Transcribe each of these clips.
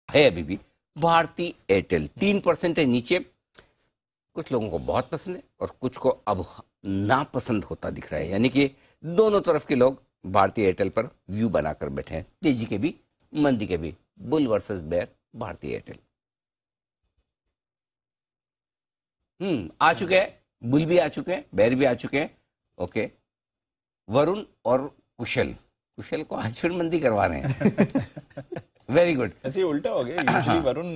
है अभी भी भारती एयरटेल 3% है नीचे। कुछ लोगों को बहुत पसंद है और कुछ को अब नापसंद होता दिख रहा है, यानी कि दोनों तरफ के लोग भारतीय एयरटेल पर व्यू बनाकर बैठे हैं, तेजी के भी मंदी के भी। बुल वर्सेस बेयर, भारतीय एयरटेल। आ चुके हैं, बुल भी आ चुके हैं, बेयर भी आ चुके हैं। ओके, वरुण और कुशल को आज फिर मंदी करवा रहे हैं। Very good. ऐसे उल्टा हो गया, यूजुअली वरुण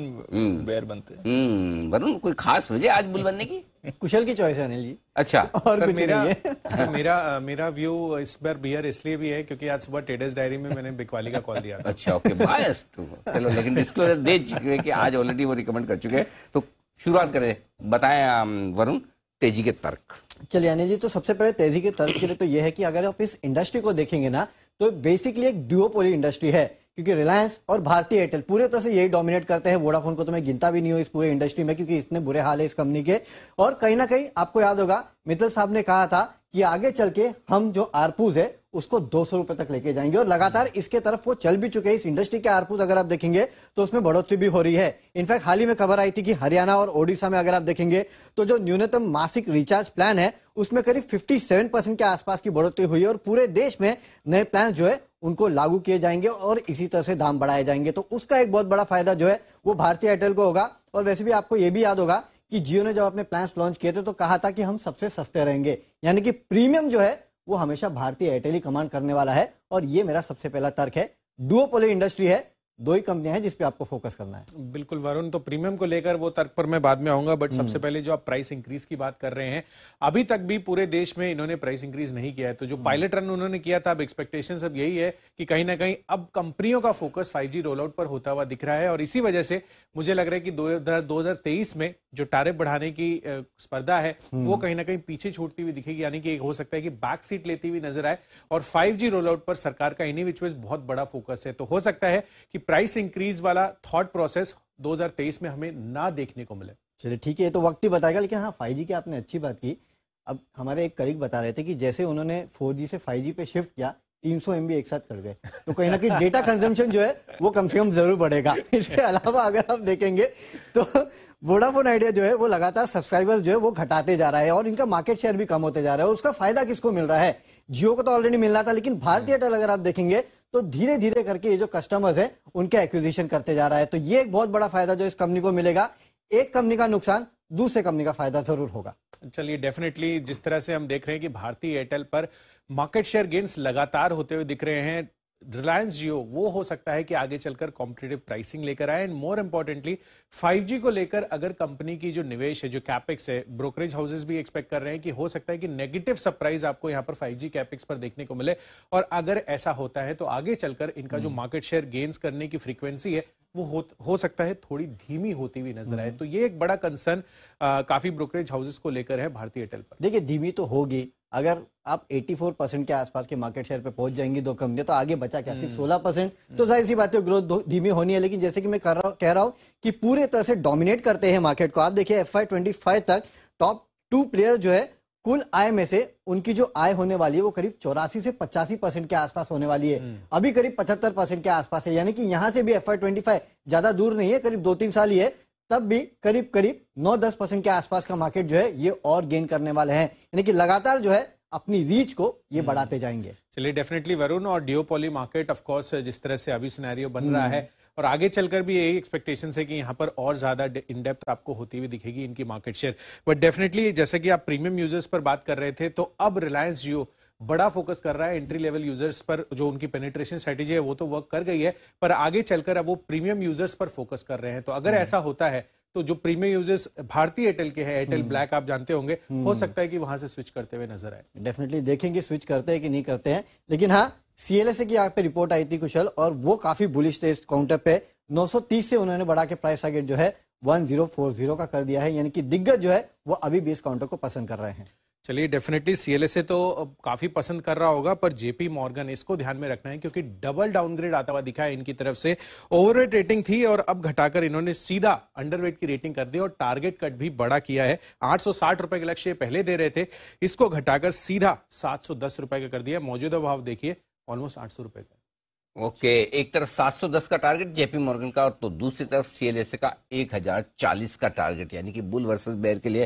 बेयर बनते हैं। वरुण, कोई खास वजह आज बुल बनने की? कुशल की चॉइस है अनिल जी। अच्छा, और सर कुछ नहीं है। सर मेरा व्यू इस बार बियर इसलिए भी है क्योंकि आज सुबह ट्रेडर्स डायरी में मैंने बिकवाली का कॉल दिया था। अच्छा, ओके, बायस टू। चलो, लेकिन डिस्क्लोजर दे चुके कि आज ऑलरेडी वो रिकमेंड कर चुके हैं। तो शुरुआत करें, बताएं वरुण तेजी के तर्क। चलिए अनिल जी, तो सबसे पहले तेजी के तर्क के लिए तो यह है कि अगर आप इस इंडस्ट्री को देखेंगे ना, तो बेसिकली एक ड्यूओपोली इंडस्ट्री है, क्योंकि रिलायंस और भारतीय एयरटेल पूरे तरह से यही डोमिनेट करते हैं। वोडाफोन को तो मैं गिनता भी नहीं हूं इस पूरे इंडस्ट्री में, क्योंकि इतने बुरे हाल है इस कंपनी के। और कहीं ना कहीं आपको याद होगा, मित्तल साहब ने कहा था कि आगे चल के हम जो आरपूज है उसको 200 रुपए तक लेके जाएंगे, और लगातार इसके तरफ वो चल भी चुके हैं। इस इंडस्ट्री के आरपूज अगर आप देखेंगे तो उसमें बढ़ोतरी भी हो रही है। इनफैक्ट हाल ही में खबर आई थी कि हरियाणा और ओडिशा में अगर आप देखेंगे तो जो न्यूनतम मासिक रिचार्ज प्लान है उसमें करीब 57% के आसपास की बढ़ोतरी हुई है, और पूरे देश में नए प्लान जो है उनको लागू किए जाएंगे और इसी तरह से दाम बढ़ाए जाएंगे। तो उसका एक बहुत बड़ा फायदा जो है वो भारतीय एयरटेल को होगा। और वैसे भी आपको यह भी याद होगा कि जियो ने जब अपने प्लान्स लॉन्च किए थे तो कहा था कि हम सबसे सस्ते रहेंगे, यानी कि प्रीमियम जो है वो हमेशा भारतीय एयरटेल ही कमांड करने वाला है। और ये मेरा सबसे पहला तर्क है। डुओपोली इंडस्ट्री है, दो ही कंपनियां हैं जिस पे आपको फोकस करना है। बिल्कुल वरुण, तो प्रीमियम को लेकर वो तर्क पर मैं बाद में आऊंगा, बट सबसे पहले जो आप प्राइस इंक्रीज की बात कर रहे हैं, अभी तक भी पूरे देश में इन्होंने प्राइस इंक्रीज नहीं किया है। तो जो पायलट रन उन्होंने किया था, अब एक्सपेक्टेशन सब यही है कि कहीं ना कहीं अब कंपनियों का फोकस 5G रोल आउट पर होता हुआ दिख रहा है। और इसी वजह से मुझे लग रहा है कि 2023 में जो टैरिफ बढ़ाने की स्पर्धा है वो कहीं ना कहीं पीछे छूटती हुई दिखेगी, यानी कि हो सकता है कि बैक सीट लेती हुई नजर आए। और 5G रोल आउट पर सरकार का इन्हीं विच बहुत बड़ा फोकस है। तो हो सकता है कि प्राइस इंक्रीज वाला थॉट प्रोसेस 2023 में हमें ना देखने को मिले। चलिए ठीक है, ये तो वक्त ही बताएगा। लेकिन हाँ, 5G की आपने अच्छी बात की। अब हमारे एक कलीग बता रहे थे कि जैसे उन्होंने 4G से 5G पे शिफ्ट किया, 300 MB एक साथ कर गए, तो कहीं ना कहीं डेटा कंजम्पशन जो है वो कम से कम जरूर बढ़ेगा। इसके अलावा अगर आप देखेंगे तो वोडाफोन आइडिया जो है वो लगातार सब्सक्राइबर जो है वो घटाते जा रहा है और इनका मार्केट शेयर भी कम होते जा रहा है। उसका फायदा किसको मिल रहा है? जियो को तो ऑलरेडी मिल रहा था, लेकिन भारतीय एयरटेल अगर आप देखेंगे तो धीरे धीरे करके ये जो कस्टमर्स है उनके एक्विजिशन करते जा रहा है। तो ये एक बहुत बड़ा फायदा जो इस कंपनी को मिलेगा। एक कंपनी का नुकसान दूसरे कंपनी का फायदा जरूर होगा। चलिए, डेफिनेटली जिस तरह से हम देख रहे हैं कि भारतीय एयरटेल पर मार्केट शेयर गेन्स लगातार होते हुए दिख रहे हैं, रिलायंस जियो वो हो सकता है कि आगे चलकर कॉम्पिटिटिव प्राइसिंग लेकर आए। एंड मोर इंपॉर्टेंटली 5G को लेकर अगर कंपनी की जो निवेश है, जो कैपेक्स है, ब्रोकरेज हाउसेस भी एक्सपेक्ट कर रहे हैं कि हो सकता है कि नेगेटिव सरप्राइज आपको यहां पर 5G कैपेक्स पर देखने को मिले। और अगर ऐसा होता है तो आगे चलकर इनका जो मार्केट शेयर गेन्स करने की फ्रीक्वेंसी है वो हो सकता है थोड़ी धीमी होती हुई नजर आए। तो ये एक बड़ा कंसर्न काफी ब्रोकरेज हाउसेस को लेकर है भारतीय एयरटेल पर। देखिए, धीमी तो होगी। अगर आप 84% के आसपास के मार्केट शेयर पे पहुंच जाएंगी दो कंपनियां, तो आगे बचा क्या, सिर्फ 16%? तो जाहिर सी बात है ग्रोथ धीमी होनी है। लेकिन जैसे कि मैं कह रहा हूं कि पूरे तरह से डोमिनेट करते हैं मार्केट को। आप देखिए FY25 तक टॉप 2 प्लेयर जो है, कुल आय में से उनकी जो आय होने वाली है वो करीब 84 से 85% के आसपास होने वाली है। अभी करीब 75% के आसपास है, यानी कि यहां से भी FY25 ज्यादा दूर नहीं है, करीब 2-3 साल ही है, तब भी करीब 9-10% के आसपास का मार्केट जो है ये और गेन करने वाले हैं। यानी कि लगातार जो है अपनी रीच को ये बढ़ाते जाएंगे। चलिए, डेफिनेटली वरुण, और डियोपोली मार्केट ऑफ कोर्स जिस तरह से अभी सिनेरियो बन रहा है और आगे चलकर भी यही एक्सपेक्टेशन है कि यहाँ पर और ज्यादा इन डेप्थ आपको होती हुई दिखेगी इनकी मार्केट शेयर। बट डेफिनेटली जैसे कि आप प्रीमियम यूजर्स पर बात कर रहे थे, तो अब रिलायंस जियो बड़ा फोकस कर रहा है एंट्री लेवल यूजर्स पर। जो उनकी पेनिट्रेशन स्ट्रेटेजी है वो तो वर्क कर गई है, पर आगे चलकर अब वो प्रीमियम यूजर्स पर फोकस कर रहे हैं। तो अगर ऐसा होता है तो जो प्रीमियम यूजर्स भारतीय एयरटेल के हैं, एयरटेल ब्लैक आप जानते होंगे, हो सकता है कि वहां से स्विच करते हुए नजर आए। डेफिनेटली देखेंगे स्विच करते हैं कि नहीं करते हैं। लेकिन हाँ, CLSA की यहाँ पे रिपोर्ट आई थी कुशल, और वो काफी बुलिश थे इस काउंटर पे। 930 से उन्होंने बढ़ा के प्राइस टारगेट जो है 1040 का कर दिया है, यानी कि दिग्गज जो है वो अभी भी इस काउंटर को पसंद कर रहे हैं। चलिए, डेफिनेटली CLSA तो काफी पसंद कर रहा होगा, पर JP मॉर्गन इसको ध्यान में रखना है क्योंकि डबल डाउनग्रेड आता हुआ दिखा है इनकी तरफ से। ओवरवेट रेटिंग थी और अब घटाकर इन्होंने सीधा अंडरवेट की रेटिंग कर दी और टारगेट कट भी बड़ा किया है। 860 रुपए के लक्ष्य पहले दे रहे थे, इसको घटाकर सीधा 710 रुपए का कर दिया। मौजूदा भाव देखिए ऑलमोस्ट 800 रुपए का। ओके, एक तरफ 710 का टारगेट जेपी मॉर्गन का, और तो दूसरी तरफ सीएलएसए का 1040 का टारगेट, यानी कि बुल वर्सेस बेयर के लिए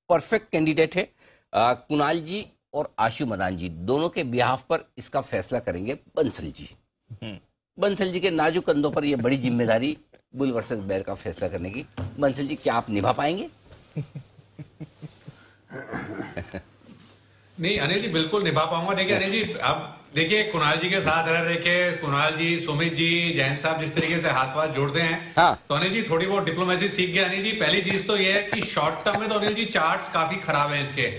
परफेक्ट कैंडिडेट है। कुणाल जी और आशु मदान जी दोनों के बिहाफ पर इसका फैसला करेंगे बंसल जी। बंसल जी के नाजुक कंधों पर यह बड़ी जिम्मेदारी बुल वर्सेस बेयर का फैसला करने की। बंसल जी, क्या आप निभा पाएंगे? नहीं अनिल जी, बिल्कुल निभा पाऊंगा। देखिए अनिल जी, अब देखिए कुणाल जी के साथ रह रहे के कुणाल जी, सुमित जी, जैन साहब जिस तरीके से हाथ वाथ जोड़ते हैं, हाँ। तो अनिल जी थोड़ी बहुत डिप्लोमेसी सीख गए। अनिल जी, पहली चीज तो ये है कि शॉर्ट टर्म में तो अनिल जी चार्ट्स काफी खराब हैं इसके।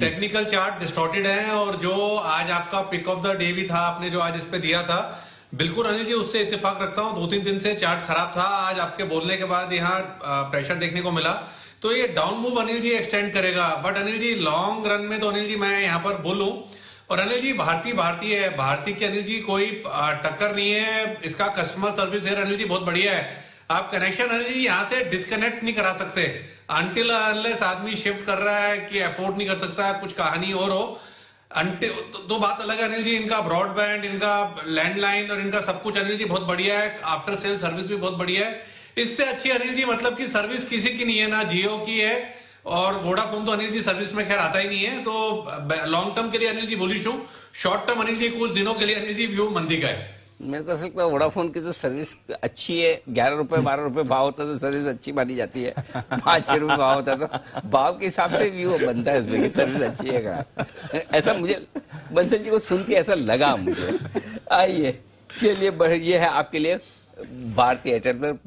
टेक्निकल चार्ट डिस्टॉर्टेड हैं, और जो आज आपका पिक ऑफ द डे भी था आपने जो आज इस पे दिया था, बिल्कुल अनिल जी उससे इत्तेफाक रखता हूँ। 2-3 दिन से चार्ट खराब था, आज आपके बोलने के बाद यहाँ प्रेशर देखने को मिला, तो ये down move Anil ji extend करेगा। But Anil ji long run में तो अनिल जी मैं यहाँ पर बोलूं, और अनिल जी भारती है, भारती की अनिल जी कोई टक्कर नहीं है। इसका कस्टमर सर्विस है अनिल जी बहुत बढ़िया है। आप कनेक्शन अनिल जी यहाँ से डिस्कनेक्ट नहीं करा सकते अनटिल अनलेस आदमी शिफ्ट कर रहा है कि अफोर्ड नहीं कर सकता, कुछ कहानी और हो। तो बात अलग है अनिल जी, इनका ब्रॉडबैंड, इनका लैंडलाइन और इनका सब कुछ अनिल जी बहुत बढ़िया है। आफ्टर सेल सर्विस भी बहुत बढ़िया है। इससे अच्छी अनिल जी मतलब की सर्विस किसी की नहीं है, ना जियो की है, और वोडाफोन तो अनिल जी सर्विस में खैर आता ही नहीं है। तो लॉन्ग टर्म के लिए अनिल जी बुलिश हूं। शॉर्ट टर्म अनिल जी कुछ दिनों के लिए अनिल जी व्यू मंदी का है। मेरे को ऐसा लगता है वोडाफोन की तो सर्विस अच्छी है। 11 रुपए 12 रुपए भाव होता है तो सर्विस अच्छी मानी जाती है। 5-6 रुपए भाव होता है तो भाव के हिसाब से व्यू बनता है इसमें कि सर्विस अच्छी है का। ऐसा मुझे बंसल जी को सुन के ऐसा लगा मुझे। आइए चलिए, ये है आपके लिए भारती एयरटेल पर